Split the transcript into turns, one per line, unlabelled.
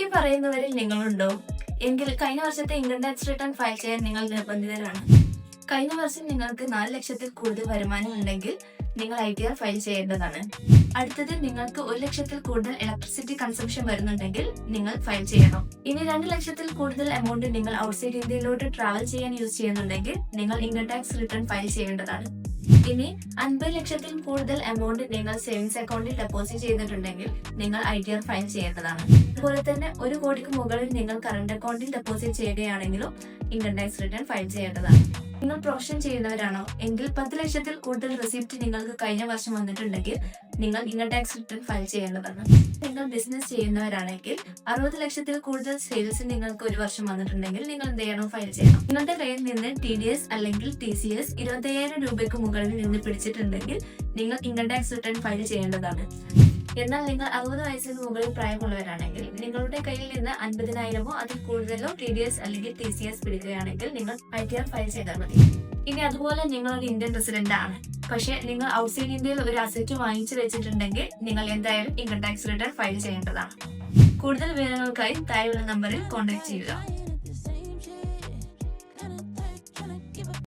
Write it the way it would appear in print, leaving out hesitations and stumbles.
ഈ പറയുന്നവരിൽ നിങ്ങളുണ്ടോ? എങ്കിൽ കഴിഞ്ഞ വർഷത്തെ ഇൻകം ടാക്സ് റിട്ടേൺ ഫയൽ ചെയ്യാൻ നിങ്ങൾ നിർബന്ധിതരാണ്. കഴിഞ്ഞ വർഷം നിങ്ങൾക്ക് 4 ലക്ഷത്തിൽ കൂടുതൽ വരുമാനം ഉണ്ടെങ്കിൽ നിങ്ങൾ ITR ഫയൽ ചെയ്യേണ്ടതാണ്. അടുത്തത് നിങ്ങൾക്ക് 1 ലക്ഷത്തിൽ കൂടുതൽ ഇലക്ട്രിസിറ്റി കൺസംഷൻ വരുന്നുണ്ടെങ്കിൽ നിങ്ങൾ ഫയൽ ചെയ്യണം. ഇനി 2 ലക്ഷത്തിൽ കൂടുതൽ എമൗണ്ട് നിങ്ങൾ ഔട്ട്സൈഡ് ഇന്ത്യയിലോട്ട് ട്രാവൽ ചെയ്യാൻ യൂസ് ചെയ്യുന്നുണ്ടെങ്കിൽ നിങ്ങൾ ഇൻകം ടാക്സ് റിട്ടേൺ ഫയൽ ചെയ്യേണ്ടതാണ്. ഇനി 50 ലക്ഷത്തിൽ കൂടുതൽ എമൗണ്ട് നിങ്ങൾ സേവിങ്സ് അക്കൗണ്ടിൽ ഡെപ്പോസിറ്റ് ചെയ്തിട്ടുണ്ടെങ്കിൽ നിങ്ങൾ ITR ഫയൽ ചെയ്യേണ്ടതാണ്. അതുപോലെ തന്നെ 1 കോടിക്ക് മുകളിൽ നിങ്ങൾ കറണ്ട് അക്കൗണ്ടിൽ ഡെപ്പോസിറ്റ് ചെയ്യുകയാണെങ്കിലും ഇൻകം ടാക്സ് റിട്ടേൺ ഫയൽ ചെയ്യേണ്ടതാണ്. നിങ്ങൾ പ്രൊഫഷൻ ചെയ്യുന്നവരാണോ എങ്കിൽ 10 ലക്ഷത്തിൽ കൂടുതൽ റെസിപ്റ്റ് നിങ്ങൾക്ക് കഴിഞ്ഞ വർഷം വന്നിട്ടുണ്ടെങ്കിൽ നിങ്ങൾ ഇൻകം ടാക്സ് റിട്ടേൺ ഫയൽ ചെയ്യേണ്ടതാണ്. നിങ്ങൾ ബിസിനസ് ചെയ്യുന്നവരാണെങ്കിൽ 60 ലക്ഷത്തിൽ കൂടുതൽ സെയിൽസ് നിങ്ങൾക്ക് ഒരു വർഷം വന്നിട്ടുണ്ടെങ്കിൽ നിങ്ങൾ എന്ത് ചെയ്യണം? ഫയൽ ചെയ്യണം. നിങ്ങളുടെ കയ്യിൽ നിന്ന് TDS അല്ലെങ്കിൽ TCS 25,000 രൂപയ്ക്ക് മുകളിൽ നിന്ന് പിടിച്ചിട്ടുണ്ടെങ്കിൽ നിങ്ങൾ ഇൻകം ടാക്സ് റിട്ടേൺ ഫയൽ ചെയ്യേണ്ടതാണ്. എന്നാൽ നിങ്ങൾ 60 വയസ്സിന് മുകളിൽ പ്രായമുള്ളവരാണെങ്കിൽ നിങ്ങളുടെ കയ്യിൽ നിന്ന് 50,000 അതിൽ കൂടുതലോ TDS അല്ലെങ്കിൽ TCS പിടിക്കുകയാണെങ്കിൽ നിങ്ങൾ ITR ഫയൽ ചെയ്താൽ മതി. ഇനി അതുപോലെ നിങ്ങൾ ഒരു ഇന്ത്യൻ റെസിഡന്റ് ആണ്, പക്ഷേ നിങ്ങൾ ഔട്ട്സൈഡ് ഇന്ത്യയിൽ ഒരു അസറ്റ് വാങ്ങിച്ചു വെച്ചിട്ടുണ്ടെങ്കിൽ നിങ്ങൾ എന്തായാലും ഇൻകം ടാക്സ് റിട്ടേൺ ഫയൽ ചെയ്യേണ്ടതാണ്. കൂടുതൽ വിവരങ്ങൾക്കായി താഴെയുള്ള നമ്പറിൽ കോൺടാക്ട് ചെയ്യുക.